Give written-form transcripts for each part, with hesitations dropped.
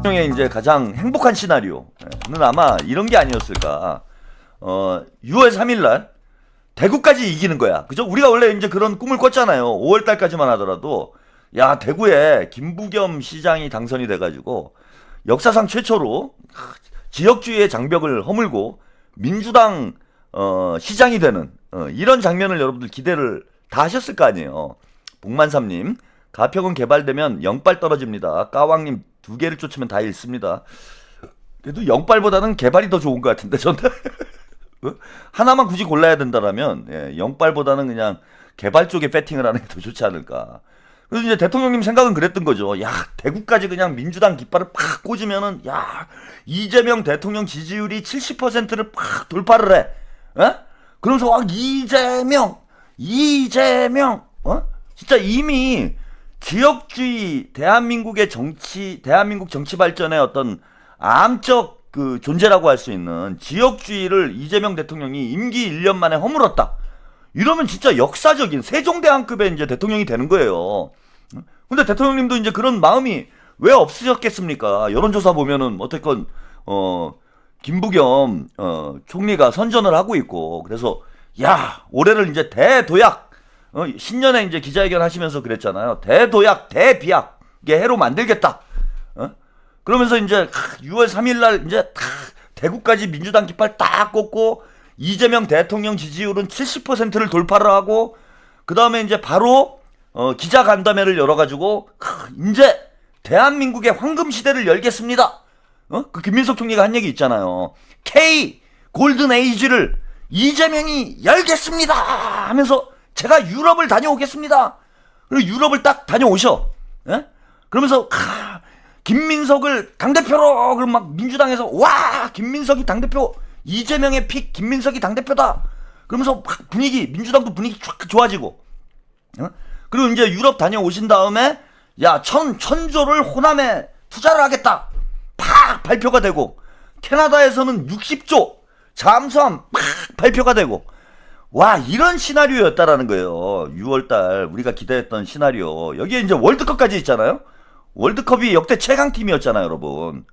대통령의 이제 가장 행복한 시나리오는 아마 이런 게 아니었을까. 6월 3일날 대구까지 이기는 거야. 그죠? 우리가 원래 이제 그런 꿈을 꿨잖아요. 5월 달까지만 하더라도 야, 대구에 김부겸 시장이 당선이 돼가지고 역사상 최초로 지역주의의 장벽을 허물고 민주당 시장이 되는 이런 장면을 여러분들 기대를 다 하셨을 거 아니에요. 복만삼님, 가평은 개발되면 0발 떨어집니다. 까왕님 2개를 쫓으면 다 잃습니다. 그래도 0발보다는 개발이 더 좋은 것 같은데 저는 하나만 굳이 골라야 된다라면 0발보다는 그냥 개발 쪽에 배팅을 하는 게 더 좋지 않을까. 그래서 이제 대통령님 생각은 그랬던 거죠. 야, 대구까지 그냥 민주당 깃발을 팍 꽂으면은 야, 이재명 대통령 지지율이 70%를 팍 돌파를 해. 그러면서 와, 이재명 진짜 이미 지역주의 대한민국 정치 발전의 어떤 암적 그 존재라고 할 수 있는 지역주의를 이재명 대통령이 임기 1년 만에 허물었다. 이러면 진짜 역사적인 세종대왕급의 이제 대통령이 되는 거예요. 근데 대통령님도 이제 그런 마음이 왜 없으셨겠습니까? 여론조사 보면은 어쨌건 김부겸 총리가 선전을 하고 있고, 그래서 야, 올해를 이제 대도약, 신년에 이제 기자회견 하시면서 그랬잖아요. 대도약 대비약의 해로 만들겠다. 그러면서 이제 6월 3일날 이제 대구까지 민주당 깃발 딱 꽂고 이재명 대통령 지지율은 70%를 돌파를 하고, 그 다음에 이제 바로 기자간담회를 열어가지고 이제 대한민국의 황금 시대를 열겠습니다. 그 김민석 총리가 한 얘기 있잖아요. K 골든 에이지를 이재명이 열겠습니다 하면서 제가 유럽을 다녀오겠습니다. 그리고 유럽을 딱 다녀오셔. 그러면서 김민석을 당대표로, 그럼 막 민주당에서 와, 김민석이 당대표, 이재명의 픽 김민석이 당대표다. 그러면서 막 민주당도 분위기 쫙 좋아지고. 그리고 이제 유럽 다녀오신 다음에 야, 천조를 호남에 투자를 하겠다. 팍 발표가 되고, 캐나다에서는 60조 잠수함 팍 발표가 되고. 와, 이런 시나리오였다라는 거예요. 6월달 우리가 기대했던 시나리오. 여기에 이제 월드컵까지 있잖아요. 월드컵이 역대 최강팀이었잖아요, 여러분.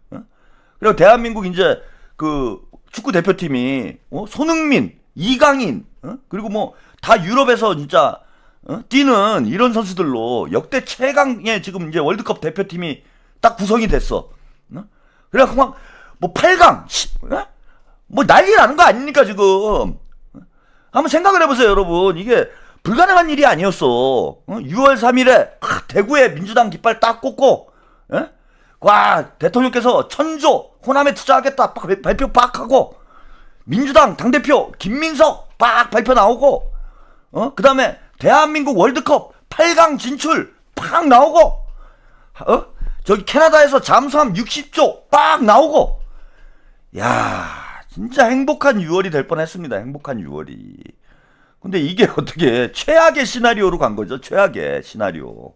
그리고 대한민국 이제 그 축구 대표팀이 손흥민, 이강인, 그리고 뭐 다 유럽에서 진짜 뛰는 이런 선수들로 역대 최강의 지금 이제 월드컵 대표팀이 딱 구성이 됐어. 그래갖고 막 뭐 8강, 뭐 난리 나는 거 아닙니까 지금? 한번 생각을 해보세요, 여러분. 이게 불가능한 일이 아니었어. 6월 3일에 대구에 민주당 깃발 딱 꽂고, 와, 대통령께서 천조 호남에 투자하겠다 빡 발표 빡 하고, 민주당 당대표 김민석 빡 발표 나오고, 그 다음에 대한민국 월드컵 8강 진출 팍 나오고, 저기 캐나다에서 잠수함 60조 빡 나오고. 야, 진짜 행복한 6월이 될 뻔했습니다. 행복한 6월이. 근데 이게 어떻게 최악의 시나리오로 간 거죠. 최악의 시나리오.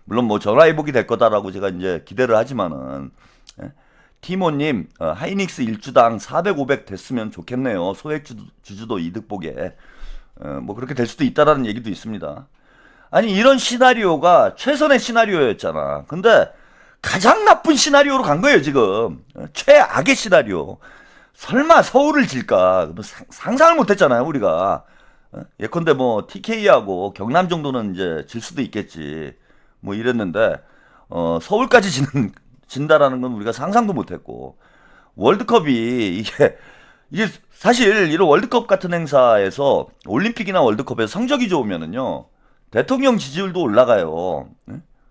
물론 뭐 전화위복이 될 거다라고 제가 이제 기대를 하지만은, 티모님, 하이닉스 일주당 400, 500 됐으면 좋겠네요. 소액 주주도 이득 보게. 뭐 그렇게 될 수도 있다라는 얘기도 있습니다. 아니, 이런 시나리오가 최선의 시나리오였잖아. 근데 가장 나쁜 시나리오로 간 거예요, 지금. 최악의 시나리오. 설마 서울을 질까? 상상을 못 했잖아요, 우리가. 예컨대 뭐 TK하고 경남 정도는 이제 질 수도 있겠지. 뭐 이랬는데, 서울까지 진다라는 건 우리가 상상도 못 했고. 월드컵이 이게 사실 이런 월드컵 같은 행사에서 올림픽이나 월드컵에서 성적이 좋으면은요, 대통령 지지율도 올라가요.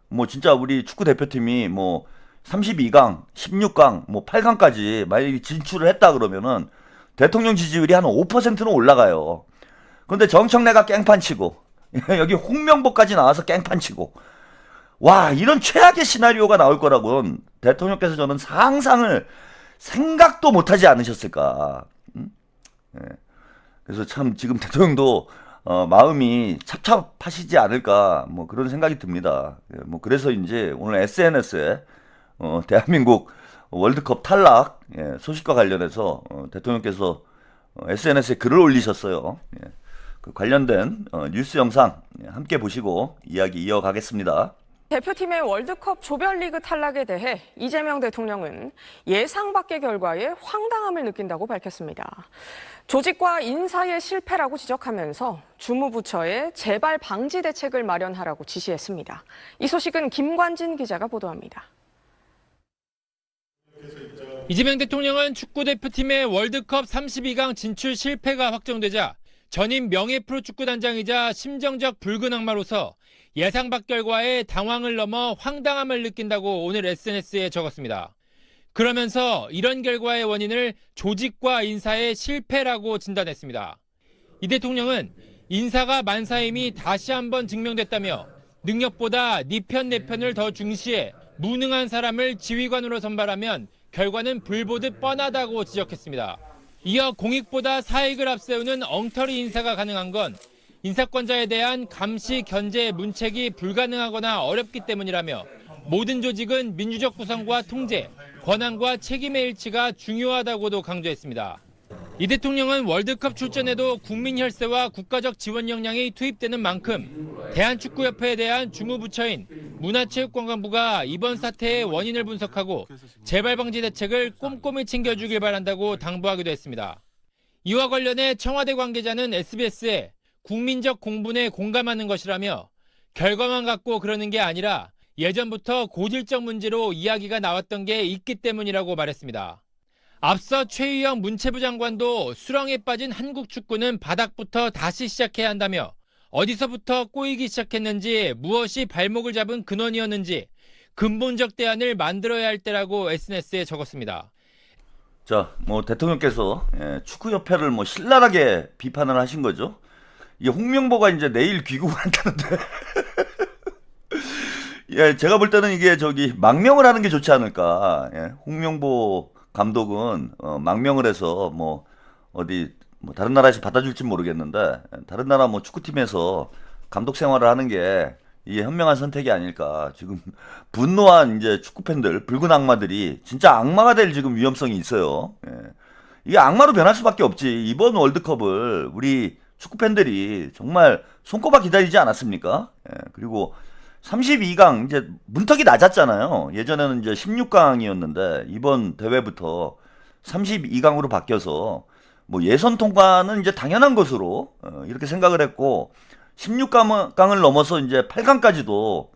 뭐 진짜 우리 축구 대표팀이 뭐 32강, 16강, 뭐 8강까지 만약에 진출을 했다 그러면은 대통령 지지율이 한 5%는 올라가요. 근데 정청래가 깽판치고 여기 홍명보까지 나와서 깽판치고, 와, 이런 최악의 시나리오가 나올 거라고는 대통령께서 저는 상상을 생각도 못하지 않으셨을까. 그래서 참 지금 대통령도 마음이 찹찹하시지 않을까, 뭐 그런 생각이 듭니다. 뭐 그래서 이제 오늘 SNS에 대한민국 월드컵 탈락 소식과 관련해서 대통령께서 SNS에 글을 올리셨어요. 그 관련된 뉴스 영상 함께 보시고 이야기 이어가겠습니다. 대표팀의 월드컵 조별리그 탈락에 대해 이재명 대통령은 예상 밖의 결과에 황당함을 느낀다고 밝혔습니다. 조직과 인사의 실패라고 지적하면서 주무부처에 재발 방지 대책을 마련하라고 지시했습니다. 이 소식은 김관진 기자가 보도합니다. 이재명 대통령은 축구대표팀의 월드컵 32강 진출 실패가 확정되자 전임 명예프로축구단장이자 심정적 붉은 악마로서 예상 밖 결과에 당황을 넘어 황당함을 느낀다고 오늘 SNS에 적었습니다. 그러면서 이런 결과의 원인을 조직과 인사의 실패라고 진단했습니다. 이 대통령은 인사가 만사임이 다시 한번 증명됐다며 능력보다 네 편 내 편을 더 중시해 무능한 사람을 지휘관으로 선발하면 결과는 불보듯 뻔하다고 지적했습니다. 이어 공익보다 사익을 앞세우는 엉터리 인사가 가능한 건 인사권자에 대한 감시 견제 문책이 불가능하거나 어렵기 때문이라며 모든 조직은 민주적 구성과 통제, 권한과 책임의 일치가 중요하다고도 강조했습니다. 이 대통령은 월드컵 출전에도 국민 혈세와 국가적 지원 역량이 투입되는 만큼 대한축구협회에 대한 주무부처인 문화체육관광부가 이번 사태의 원인을 분석하고 재발 방지 대책을 꼼꼼히 챙겨주길 바란다고 당부하기도 했습니다. 이와 관련해 청와대 관계자는 SBS에 국민적 공분에 공감하는 것이라며 결과만 갖고 그러는 게 아니라 예전부터 고질적 문제로 이야기가 나왔던 게 있기 때문이라고 말했습니다. 앞서 최유영 문체부 장관도 수렁에 빠진 한국 축구는 바닥부터 다시 시작해야 한다며 어디서부터 꼬이기 시작했는지 무엇이 발목을 잡은 근원이었는지 근본적 대안을 만들어야 할 때라고 SNS에 적었습니다. 자, 대통령께서 축구협회를 신랄하게 비판을 하신 거죠. 이게 홍명보가 이제 내일 귀국을 한다는데 예, 제가 볼 때는 이게 망명을 하는 게 좋지 않을까. 예, 홍명보 감독은 망명을 해서 다른 나라에서 받아줄지 모르겠는데 다른 나라 축구팀에서 감독 생활을 하는 게 이게 현명한 선택이 아닐까. 지금 분노한 이제 축구 팬들, 붉은 악마들이 진짜 악마가 될 지금 위험성이 있어요. 예. 이게 악마로 변할 수밖에 없지. 이번 월드컵을 우리 축구 팬들이 정말 손꼽아 기다리지 않았습니까? 예. 그리고 32강 이제 문턱이 낮았잖아요. 예전에는 이제 16강이었는데 이번 대회부터 32강으로 바뀌어서 예선 통과는 이제 당연한 것으로 이렇게 생각을 했고 16강을 넘어서 이제 8강까지도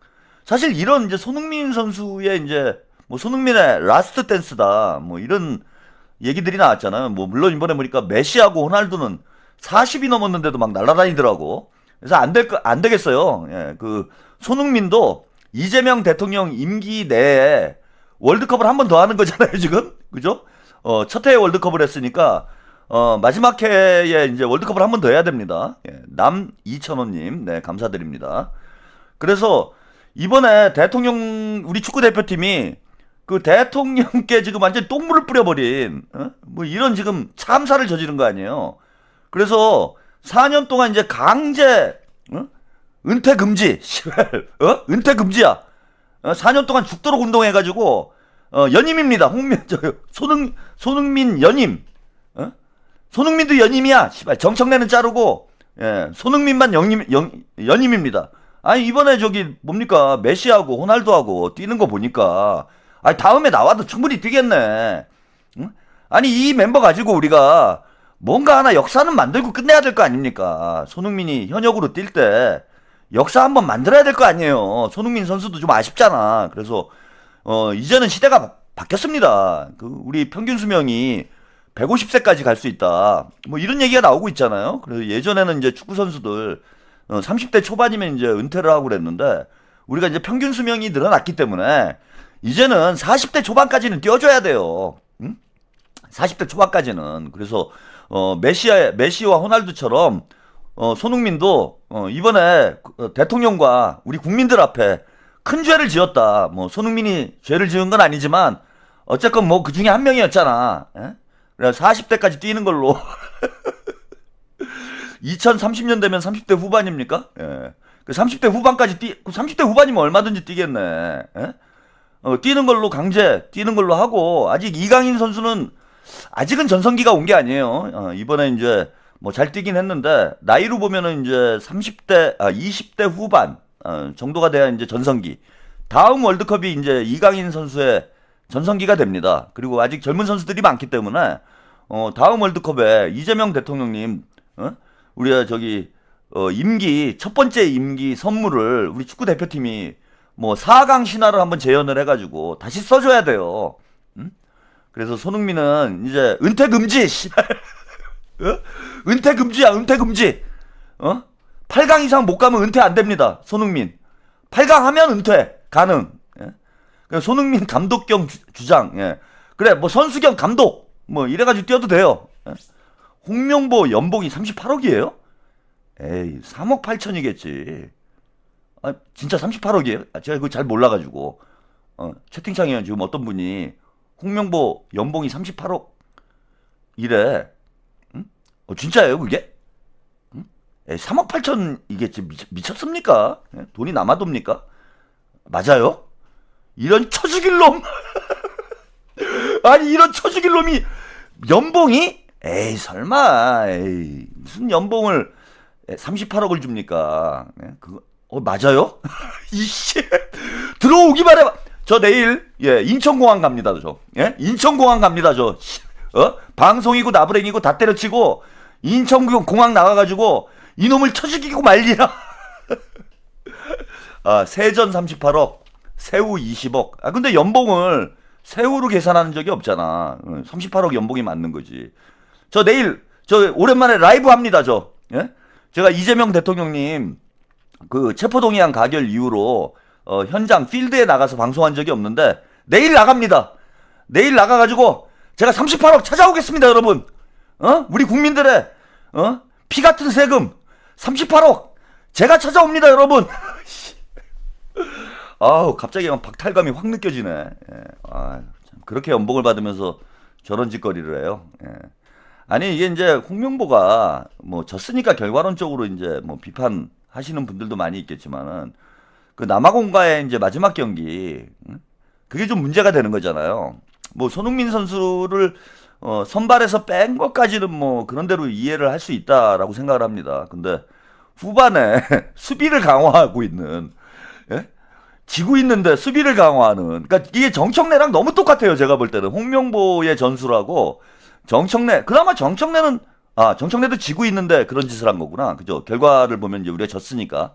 사실 이런 이제 손흥민 선수의 이제 손흥민의 라스트 댄스다 이런 얘기들이 나왔잖아요. 물론 이번에 보니까 메시하고 호날두는 40이 넘었는데도 막 날아다니더라고. 그래서 안 되겠어요. 예, 손흥민도 이재명 대통령 임기 내에 월드컵을 한 번 더 하는 거잖아요, 지금. 그죠? 첫 해에 월드컵을 했으니까, 마지막 해에 이제 월드컵을 한 번 더 해야 됩니다. 예, 남이천호님, 네, 감사드립니다. 그래서 이번에 우리 축구대표팀이 대통령께 지금 완전히 똥물을 뿌려버린, 이런 지금 참사를 저지른 거 아니에요. 그래서 4년 동안 이제 강제, 은퇴 금지, 은퇴 금지야. 4년 동안 죽도록 운동해가지고, 연임입니다. 손흥민 연임. 손흥민도 연임이야. 정청래는 자르고, 예, 손흥민만 연임입니다. 아니, 이번에 뭡니까? 메시하고 호날두하고 뛰는 거 보니까, 아니, 다음에 나와도 충분히 뛰겠네. 응? 아니, 이 멤버 가지고 우리가 뭔가 하나 역사는 만들고 끝내야 될 거 아닙니까? 손흥민이 현역으로 뛸 때, 역사 한번 만들어야 될 거 아니에요. 손흥민 선수도 좀 아쉽잖아. 그래서 이제는 시대가 바뀌었습니다. 우리 평균 수명이 150세까지 갈 수 있다. 이런 얘기가 나오고 있잖아요. 그래서 예전에는 이제 축구 선수들 30대 초반이면 이제 은퇴를 하고 그랬는데 우리가 이제 평균 수명이 늘어났기 때문에 이제는 40대 초반까지는 뛰어줘야 돼요. 응? 40대 초반까지는. 그래서 메시와 호날두처럼 손흥민도 이번에 대통령과 우리 국민들 앞에 큰 죄를 지었다. 손흥민이 죄를 지은 건 아니지만 어쨌건 그 중에 한 명이었잖아. 예? 그래서 40대까지 뛰는 걸로 2030년 되면 30대 후반입니까? 예. 30대 후반까지 30대 후반이면 얼마든지 뛰겠네. 예? 뛰는 걸로 뛰는 걸로 하고 아직 이강인 선수는 아직은 전성기가 온 게 아니에요. 이번에 이제 잘 뛰긴 했는데 나이로 보면은 이제 20대 후반 정도가 돼야 이제 전성기. 다음 월드컵이 이제 이강인 선수의 전성기가 됩니다. 그리고 아직 젊은 선수들이 많기 때문에 다음 월드컵에 이재명 대통령님 우리가 저기 임기 첫 번째 임기 선물을 우리 축구 대표팀이 뭐 4강 신화를 한번 재현을 해가지고 다시 써줘야 돼요. 그래서 손흥민은 이제 은퇴 금지. 은퇴 금지야, 은퇴 금지. 8강 이상 못 가면 은퇴 안 됩니다. 손흥민. 8강 하면 은퇴 가능. 예? 손흥민 감독 겸 주장. 예. 그래 뭐 선수 겸 감독 뭐 이래가지고 뛰어도 돼요. 예? 홍명보 연봉이 38억이에요? 에이 3억 8천이겠지. 아 진짜 38억이에요? 제가 그거 잘 몰라가지고 채팅창에 지금 어떤 분이 홍명보 연봉이 38억 이래. 응? 진짜예요 그게? 응? 에이 3억 8천이겠지. 미쳤습니까? 예? 돈이 남아돕니까? 맞아요? 이런 처죽일 놈. 아니 이런 처죽일 놈이 연봉이? 에이 설마 에이 무슨 연봉을 38억을 줍니까? 네? 그거 맞아요? 이씨 들어오기만 해봐. 저 내일 인천공항 갑니다. 저 인천공항 갑니다. 저 방송이고 나부랭이고 다 때려치고 인천공항 나가가지고 이놈을 쳐죽이고 말리라. 아 세전 38억 세후 20억. 아 근데 연봉을 세후로 계산하는 적이 없잖아. 38억 연봉이 맞는 거지. 저 내일 저 오랜만에 라이브 합니다. 저 제가 이재명 대통령님 그 체포동의안 가결 이후로 현장 필드에 나가서 방송한 적이 없는데 내일 나갑니다. 내일 나가가지고 제가 38억 찾아오겠습니다, 여러분. 우리 국민들의 피 같은 세금 38억 제가 찾아옵니다, 여러분. 아우 갑자기 박탈감이 확 느껴지네. 예. 아, 참 그렇게 연봉을 받으면서 저런 짓거리를 해요. 예. 아니 이게 이제 홍명보가 뭐 졌으니까 결과론적으로 이제 뭐 비판하시는 분들도 많이 있겠지만은 그 남아공과의 이제 마지막 경기 그게 좀 문제가 되는 거잖아요. 뭐 손흥민 선수를 선발에서 뺀 것까지는 뭐 그런 대로 이해를 할 수 있다라고 생각을 합니다. 근데 후반에 수비를 강화하고 있는 지고 있는데 수비를 강화하는 그러니까 이게 정청래랑 너무 똑같아요. 제가 볼 때는 홍명보의 전술하고 정청래 그나마 정청래는 정청래도 지고 있는데 그런 짓을 한 거구나. 그죠? 결과를 보면 이제 우리가 졌으니까.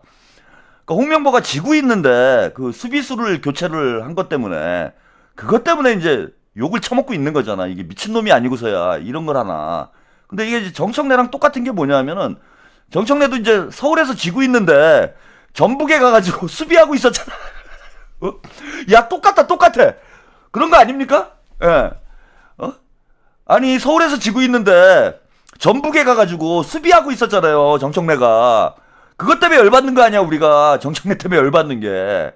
그러니까 홍명보가 지고 있는데 그 수비수를 교체를 한 것 때문에 그것 때문에 이제 욕을 처먹고 있는 거잖아. 이게 미친놈이 아니고서야 이런 걸 하나. 근데 이게 이제 정청래랑 똑같은 게 뭐냐면은 정청래도 이제 서울에서 지고 있는데 전북에 가가지고 수비하고 있었잖아. 야 똑같아. 그런 거 아닙니까? 예. 아니 서울에서 지고 있는데 전북에 가가지고 수비하고 있었잖아요. 정청래가. 그것 때문에 열받는 거 아니야 우리가. 정청래 때문에 열받는 게.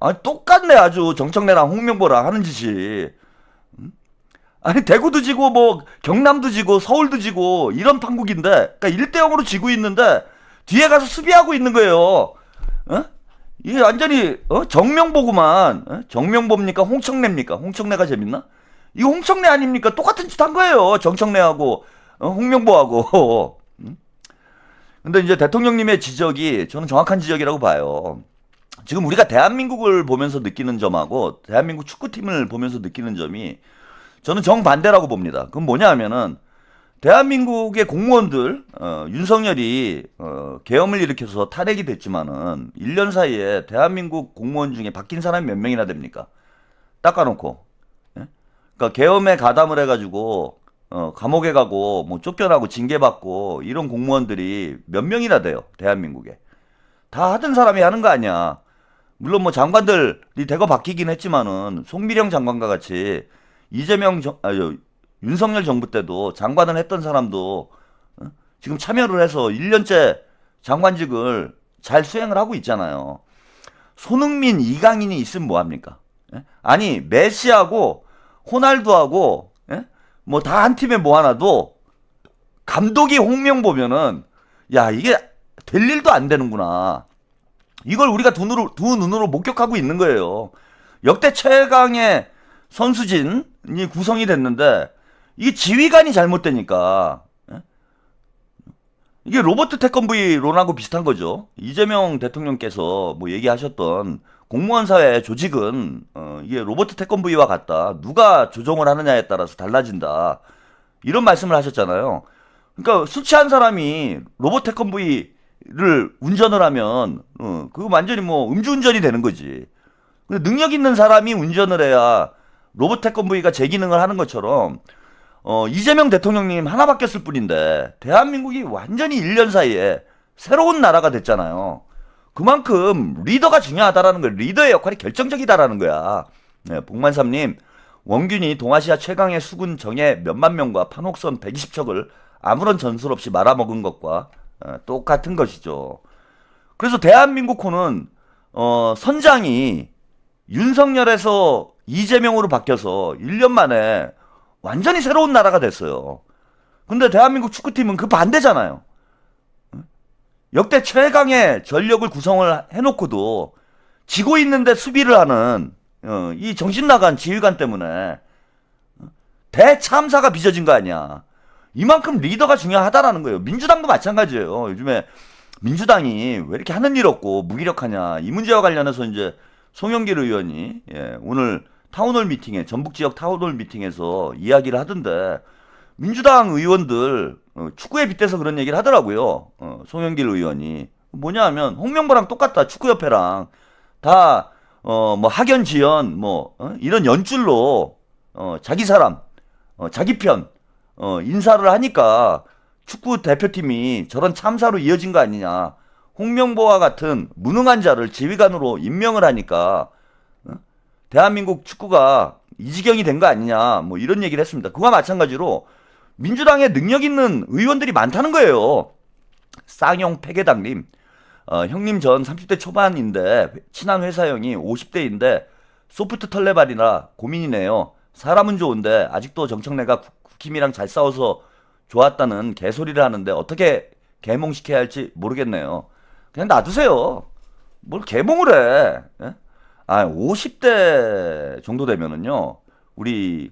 아니 똑같네 아주 정청래랑 홍명보랑 하는 짓이. 아니 대구도 지고 뭐 경남도 지고 서울도 지고 이런 판국인데 그러니까 1대0으로 지고 있는데 뒤에 가서 수비하고 있는 거예요. 이게 완전히 정명보구만. 정명보입니까 홍청래입니까? 홍청래가 재밌나? 이거 홍청래 아닙니까? 똑같은 짓 한 거예요. 정청래하고 홍명보하고. 근데 이제 대통령님의 지적이 저는 정확한 지적이라고 봐요. 지금 우리가 대한민국을 보면서 느끼는 점하고 대한민국 축구팀을 보면서 느끼는 점이 저는 정반대라고 봅니다. 그건 뭐냐 하면은 대한민국의 공무원들 윤석열이 계엄을 일으켜서 탄핵이 됐지만은 1년 사이에 대한민국 공무원 중에 바뀐 사람이 몇 명이나 됩니까? 닦아놓고. 그러니까 계엄에 가담을 해가지고 감옥에 가고 뭐 쫓겨나고 징계받고 이런 공무원들이 몇 명이나 돼요. 대한민국에. 다 하던 사람이 하는 거 아니야. 물론 뭐 장관들이 대거 바뀌긴 했지만은 송미령 장관과 같이 윤석열 정부 때도 장관을 했던 사람도 지금 참여를 해서 1년째 장관직을 잘 수행을 하고 있잖아요. 손흥민, 이강인이 있으면 뭐합니까? 아니 메시하고 호날두하고 뭐 다 한 팀에 모아놔도 감독이 홍명보면은 야 이게 될 일도 안 되는구나. 이걸 우리가 두 눈으로 목격하고 있는 거예요. 역대 최강의 선수진이 구성이 됐는데 이게 지휘관이 잘못되니까 이게 로버트 태권브이론하고 비슷한 거죠. 이재명 대통령께서 뭐 얘기하셨던 공무원 사회 조직은 이게 로버트 태권브이와 같다. 누가 조종을 하느냐에 따라서 달라진다. 이런 말씀을 하셨잖아요. 그러니까 술 취한 사람이 로버트 태권브이를 운전을 하면 그거 완전히 뭐 음주운전이 되는 거지. 근데 능력 있는 사람이 운전을 해야 로버트 태권브이가 제 기능을 하는 것처럼 이재명 대통령님 하나 바뀌었을 뿐인데 대한민국이 완전히 1년 사이에 새로운 나라가 됐잖아요. 그만큼 리더가 중요하다라는 거예요. 리더의 역할이 결정적이다라는 거야. 네, 복만삼님, 원균이 동아시아 최강의 수군 정예 몇만 명과 판옥선 120척을 아무런 전술 없이 말아먹은 것과 똑같은 것이죠. 그래서 대한민국호는 선장이 윤석열에서 이재명으로 바뀌어서 1년 만에 완전히 새로운 나라가 됐어요. 근데 대한민국 축구팀은 그 반대잖아요. 역대 최강의 전력을 구성을 해놓고도 지고 있는데 수비를 하는 이 정신 나간 지휘관 때문에 대참사가 빚어진 거 아니야. 이만큼 리더가 중요하다라는 거예요. 민주당도 마찬가지예요. 요즘에 민주당이 왜 이렇게 하는 일 없고 무기력하냐. 이 문제와 관련해서 이제 송영길 의원이 오늘 타운홀 미팅에 전북 지역 타운홀 미팅에서 이야기를 하던데 민주당 의원들 축구에 빗대서 그런 얘기를 하더라고요. 송영길 의원이 뭐냐 하면 홍명보랑 똑같다. 축구협회랑 다 뭐 학연 지연 뭐 이런 연줄로 자기 사람 자기 편 인사를 하니까 축구 대표팀이 저런 참사로 이어진 거 아니냐. 홍명보와 같은 무능한 자를 지휘관으로 임명을 하니까 대한민국 축구가 이 지경이 된 거 아니냐. 뭐 이런 얘기를 했습니다. 그와 마찬가지로 민주당에 능력 있는 의원들이 많다는 거예요. 쌍용 패계당님, 형님 전 30대 초반인데 친한 회사 형이 50대인데 소프트 털레발이라 고민이네요. 사람은 좋은데 아직도 정청래가 국힘이랑 잘 싸워서 좋았다는 개소리를 하는데 어떻게 개몽시켜야 할지 모르겠네요. 그냥 놔두세요. 뭘 개몽을 해. 예? 50대 정도 되면은요, 우리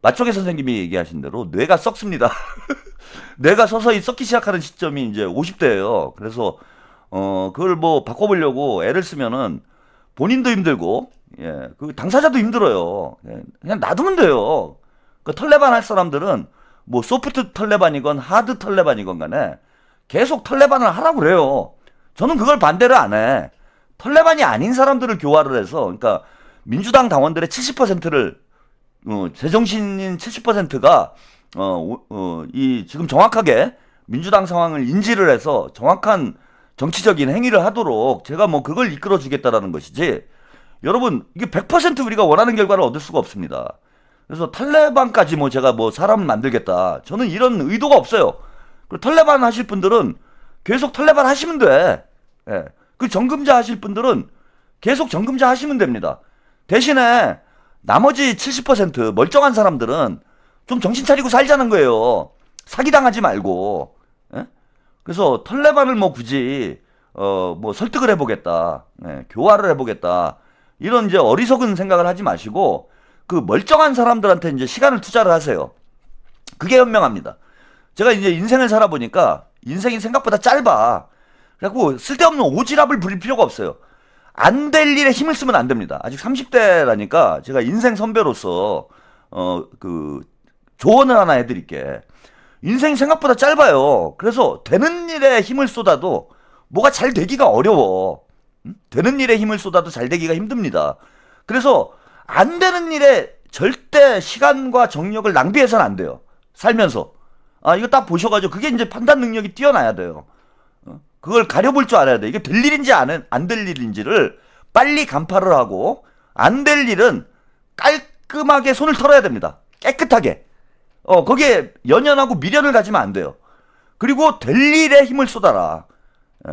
맛조개 선생님이 얘기하신 대로 뇌가 썩습니다. 뇌가 서서히 썩기 시작하는 시점이 이제 50대예요. 그래서 그걸 뭐 바꿔보려고 애를 쓰면은 본인도 힘들고, 그 당사자도 힘들어요. 그냥 놔두면 돼요. 그 털레반 할 사람들은 뭐 소프트 털레반이건 하드 털레반이건 간에 계속 털레반을 하라고 그래요. 저는 그걸 반대를 안 해. 털레반이 아닌 사람들을 교화를 해서, 그러니까 민주당 당원들의 70%를 제정신인 70%가 이 지금 정확하게 민주당 상황을 인지를 해서 정확한 정치적인 행위를 하도록 제가 뭐 그걸 이끌어 주겠다라는 것이지. 여러분, 이게 100% 우리가 원하는 결과를 얻을 수가 없습니다. 그래서 탈레반까지 뭐 제가 뭐 사람을 만들겠다. 저는 이런 의도가 없어요. 그리고 탈레반 하실 분들은 계속 탈레반 하시면 돼. 예. 그 정금자 하실 분들은 계속 정금자 하시면 됩니다. 대신에 나머지 70% 멀쩡한 사람들은 좀 정신 차리고 살자는 거예요. 사기당하지 말고. 예? 그래서 털레반을 뭐 굳이 뭐 설득을 해보겠다. 교화를 해보겠다. 이런 이제 어리석은 생각을 하지 마시고 그 멀쩡한 사람들한테 이제 시간을 투자를 하세요. 그게 현명합니다. 제가 이제 인생을 살아보니까 인생이 생각보다 짧아. 그래갖고 쓸데없는 오지랖을 부릴 필요가 없어요. 안 될 일에 힘을 쓰면 안 됩니다. 아직 30대라니까 제가 인생 선배로서 조언을 하나 해드릴게. 인생이 생각보다 짧아요. 그래서 되는 일에 힘을 쏟아도 뭐가 잘 되기가 어려워. 되는 일에 힘을 쏟아도 잘 되기가 힘듭니다. 그래서 안 되는 일에 절대 시간과 정력을 낭비해서는 안 돼요. 살면서. 이거 딱 보셔가지고 그게 이제 판단 능력이 뛰어나야 돼요. 그걸 가려볼 줄 알아야 돼. 이게 될 일인지 안 될 일인지를 빨리 간파를 하고 안 될 일은 깔끔하게 손을 털어야 됩니다. 깨끗하게. 거기에 연연하고 미련을 가지면 안 돼요. 그리고 될 일에 힘을 쏟아라.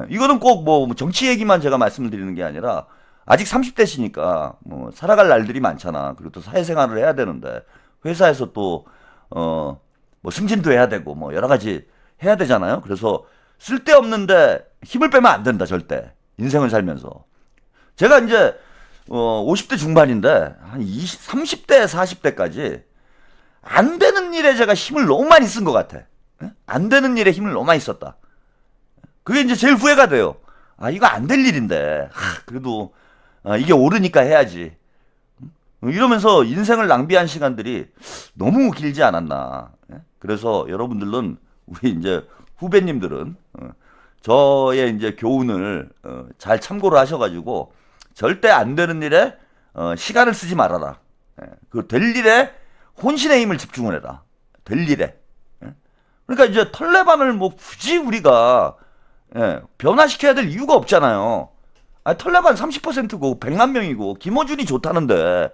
이거는 꼭 뭐 정치 얘기만 제가 말씀을 드리는 게 아니라 아직 30대시니까 뭐 살아갈 날들이 많잖아. 그리고 또 사회생활을 해야 되는데 회사에서 또 뭐 승진도 해야 되고 뭐 여러 가지 해야 되잖아요. 그래서 쓸데없는데 힘을 빼면 안 된다. 절대. 인생을 살면서. 제가 이제 50대 중반인데 한 30대 40대까지 안 되는 일에 제가 힘을 너무 많이 쓴 것 같아. 안 되는 일에 힘을 너무 많이 썼다. 그게 이제 제일 후회가 돼요. 아, 이거 안 될 일인데. 그래도 이게 옳으니까 해야지. 이러면서 인생을 낭비한 시간들이 너무 길지 않았나. 그래서 여러분들은, 우리 이제 후배님들은 저의 이제 교훈을 잘 참고를 하셔가지고 절대 안 되는 일에 시간을 쓰지 말아라. 그 될 일에 혼신의 힘을 집중을 해라. 될 일에. 그러니까 이제 털레반을 뭐 굳이 우리가 변화시켜야 될 이유가 없잖아요. 아니, 털레반 30%고 100만 명이고 김어준이 좋다는데,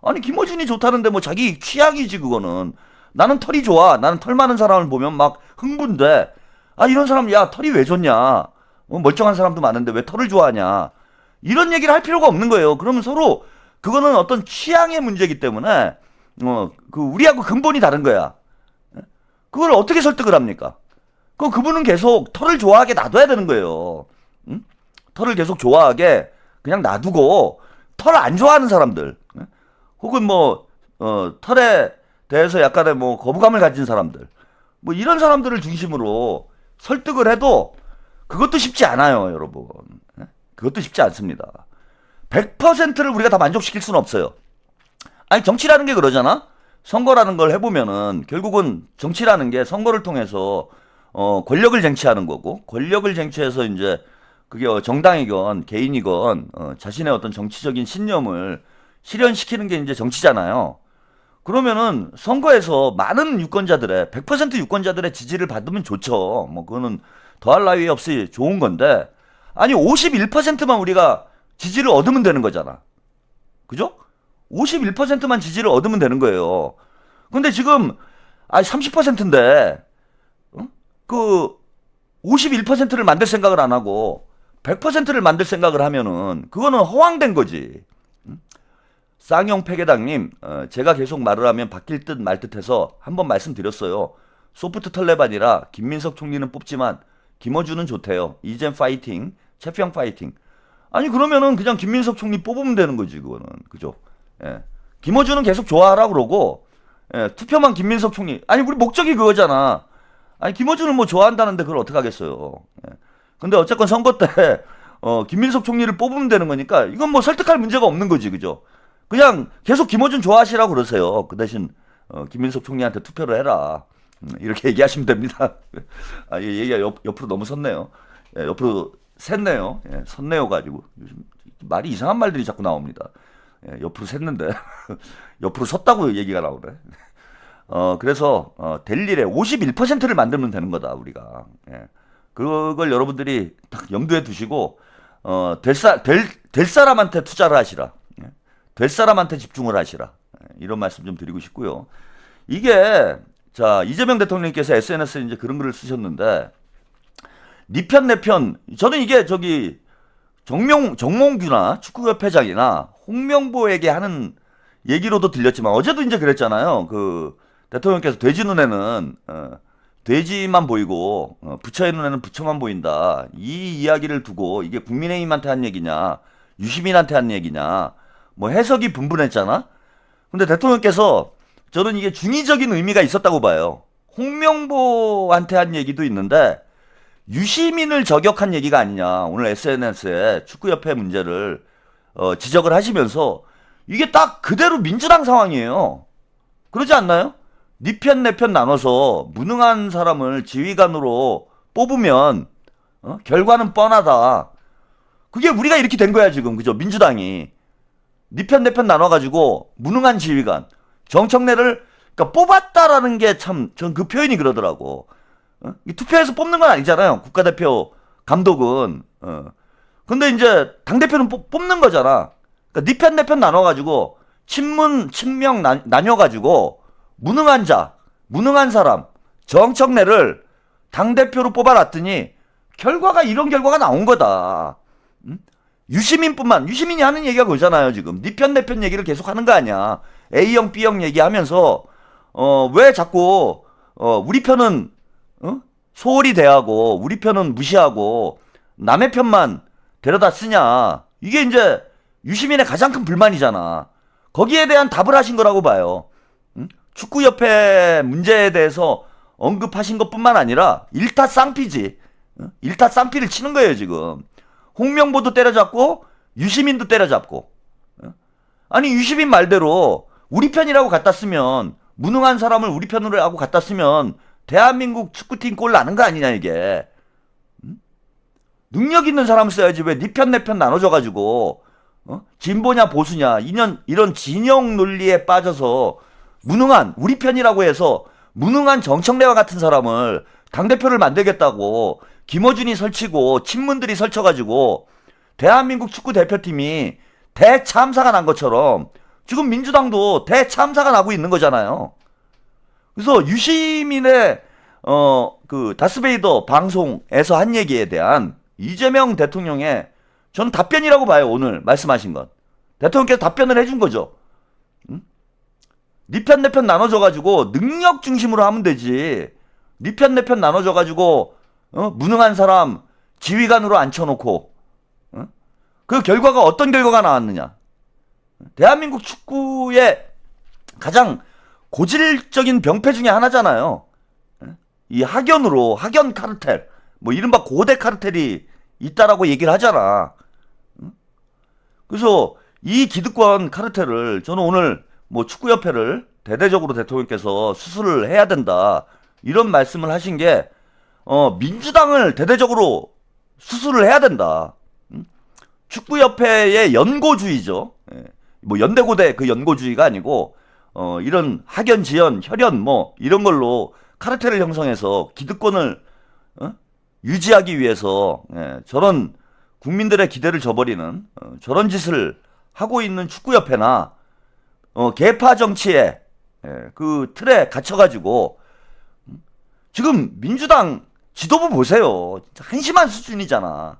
아니 김어준이 좋다는데 뭐 자기 취향이지 그거는. 나는 털이 좋아. 나는 털 많은 사람을 보면 막 흥분돼. 아, 이런 사람, 야, 털이 왜 좋냐? 멀쩡한 사람도 많은데 왜 털을 좋아하냐? 이런 얘기를 할 필요가 없는 거예요. 그러면 서로 그거는 어떤 취향의 문제이기 때문에 그 우리하고 근본이 다른 거야. 그걸 어떻게 설득을 합니까? 그분은 계속 털을 좋아하게 놔둬야 되는 거예요. 응? 털을 계속 좋아하게 그냥 놔두고, 털 안 좋아하는 사람들, 혹은 뭐 털에 대해서 약간의 뭐 거부감을 가진 사람들, 뭐 이런 사람들을 중심으로 설득을 해도 그것도 쉽지 않아요, 여러분. 그것도 쉽지 않습니다. 100%를 우리가 다 만족시킬 수는 없어요. 아니, 정치라는 게 그러잖아? 선거라는 걸 해보면은 결국은 정치라는 게 선거를 통해서 권력을 쟁취하는 거고, 권력을 쟁취해서 이제 그게 정당이건 개인이건 자신의 어떤 정치적인 신념을 실현시키는 게 이제 정치잖아요. 그러면은 선거에서 많은 유권자들의 100% 유권자들의 지지를 받으면 좋죠. 뭐 그거는 더할 나위 없이 좋은 건데, 아니 51%만 우리가 지지를 얻으면 되는 거잖아. 그죠? 51%만 지지를 얻으면 되는 거예요. 근데 지금 30%인데 그 51%를 만들 생각을 안 하고 100%를 만들 생각을 하면은 그거는 허황된 거지. 쌍용 폐계당님, 제가 계속 말을 하면 바뀔 듯 말 듯해서 한번 말씀드렸어요. 소프트 털레반이라 김민석 총리는 뽑지만 김어준은 좋대요. 이젠 파이팅, 채평 파이팅. 아니 그러면은 그냥 김민석 총리 뽑으면 되는 거지 그거는. 그죠? 예. 김어준은 계속 좋아하라 그러고, 투표만 김민석 총리. 아니 우리 목적이 그거잖아. 아니 김어준은 뭐 좋아한다는데 그걸 어떡하겠어요. 근데 어쨌건 선거 때 김민석 총리를 뽑으면 되는 거니까 이건 뭐 설득할 문제가 없는 거지. 그죠? 그냥 계속 김어준 좋아하시라고 그러세요. 그 대신 김민석 총리한테 투표를 해라. 이렇게 얘기하시면 됩니다. 아, 얘기가 옆으로 너무 섰네요. 옆으로 샜네요. 섰네요 가지고 요즘 말이 이상한 말들이 자꾸 나옵니다. 옆으로 샜는데 옆으로 섰다고 얘기가 나오네. 그래서 될 일에 51%를 만들면 되는 거다 우리가. 그걸 여러분들이 딱 염두에 두시고 될 사람한테 투자를 하시라. 될 사람한테 집중을 하시라. 이런 말씀 좀 드리고 싶고요. 이게 자, 이재명 대통령께서 SNS에 이제 그런 글을 쓰셨는데, 니 편 내 편, 저는 이게 저기 정몽규나 축구협회장이나 홍명보에게 하는 얘기로도 들렸지만 어제도 이제 그랬잖아요. 그 대통령께서 돼지 눈에는 돼지만 보이고 부처의 눈에는 부처만 보인다. 이 이야기를 두고 이게 국민의힘한테 한 얘기냐, 유시민한테 한 얘기냐, 뭐 해석이 분분했잖아. 근데 대통령께서 저는 이게 중의적인 의미가 있었다고 봐요. 홍명보한테 한 얘기도 있는데 유시민을 저격한 얘기가 아니냐. 오늘 SNS에 축구협회 문제를 지적을 하시면서 이게 딱 그대로 민주당 상황이에요. 그러지 않나요? 니 편 내 편 나눠서 무능한 사람을 지휘관으로 뽑으면 결과는 뻔하다. 그게 우리가 이렇게 된 거야 지금. 그죠? 민주당이 니 편 내 편 나눠가지고 무능한 지휘관 정청래를 그러니까 뽑았다라는 게 참 전 그 표현이 그러더라고. 투표해서 뽑는 건 아니잖아요. 국가대표 감독은. 근데 이제 당대표는 뽑는 거잖아. 그러니까 니 편 내 편 나눠가지고 친문 친명 나뉘어가지고 무능한 자, 무능한 사람 정청래를 당대표로 뽑아놨더니 결과가 이런 결과가 나온 거다. 유시민이 하는 얘기가 그거잖아요. 지금 니 편 내 편 얘기를 계속 하는 거 아니야. A형 B형 얘기하면서 왜 자꾸 우리 편은 소홀히 대하고 우리 편은 무시하고 남의 편만 데려다 쓰냐. 이게 이제 유시민의 가장 큰 불만이잖아. 거기에 대한 답을 하신 거라고 봐요. 축구협회 문제에 대해서 언급하신 것뿐만 아니라 일타쌍피지. 일타쌍피를 치는 거예요 지금. 홍명보도 때려잡고 유시민도 때려잡고. 아니 유시민 말대로 우리 편이라고 갖다 쓰면, 무능한 사람을 우리 편으로 하고 갖다 쓰면 대한민국 축구팀 골 나는 거 아니냐 이게. 능력 있는 사람 써야지 왜 네 편 내 편 나눠져가지고 진보냐 보수냐 이런 진영 논리에 빠져서 무능한, 우리 편이라고 해서 무능한 정청래와 같은 사람을 당대표를 만들겠다고 김어준이 설치고 친문들이 설쳐가지고 대한민국 축구 대표팀이 대참사가 난 것처럼 지금 민주당도 대참사가 나고 있는 거잖아요. 그래서 유시민의 그 다스베이더 방송에서 한 얘기에 대한 이재명 대통령의 저는 답변이라고 봐요. 오늘 말씀하신 것. 대통령께서 답변을 해준 거죠. 네 편 내 편 나눠져가지고 능력 중심으로 하면 되지. 네 편 내 편 나눠져가지고 무능한 사람 지휘관으로 앉혀놓고 그 결과가 어떤 결과가 나왔느냐. 대한민국 축구의 가장 고질적인 병폐 중에 하나잖아요. 이 학연 카르텔, 뭐 이른바 고대 카르텔이 있다라고 얘기를 하잖아. 그래서 이 기득권 카르텔을 저는 오늘 뭐 축구협회를 대대적으로 대통령께서 수술을 해야 된다 이런 말씀을 하신 게 민주당을 대대적으로 수술을 해야 된다. 축구협회의 연고주의죠. 뭐 연대고대 그 연고주의가 아니고 이런 학연, 지연, 혈연 뭐 이런 걸로 카르텔을 형성해서 기득권을 유지하기 위해서 저런 국민들의 기대를 저버리는 저런 짓을 하고 있는 축구협회나 계파 정치에 그 틀에 갇혀가지고 지금 민주당 지도부 보세요. 진짜 한심한 수준이잖아.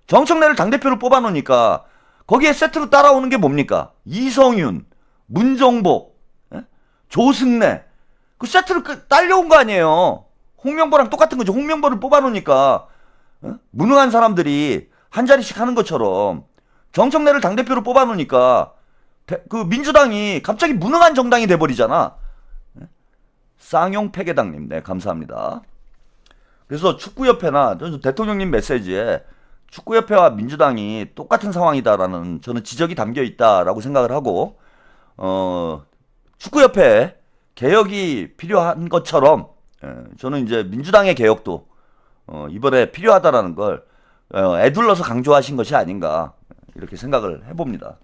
정청래를 당대표로 뽑아놓으니까 거기에 세트로 따라오는 게 뭡니까? 이성윤, 문정복, 조승래 그 세트로 딸려온 거 아니에요. 홍명보랑 똑같은 거죠. 홍명보를 뽑아놓으니까 무능한 사람들이 한 자리씩 하는 것처럼 정청래를 당대표로 뽑아놓으니까 그 민주당이 갑자기 무능한 정당이 돼버리잖아. 쌍용패계당님, 네, 감사합니다. 그래서 축구협회나 대통령님 메시지에 축구협회와 민주당이 똑같은 상황이다라는 저는 지적이 담겨 있다라고 생각을 하고, 축구협회 개혁이 필요한 것처럼 저는 이제 민주당의 개혁도 이번에 필요하다라는 걸 애둘러서 강조하신 것이 아닌가 이렇게 생각을 해봅니다.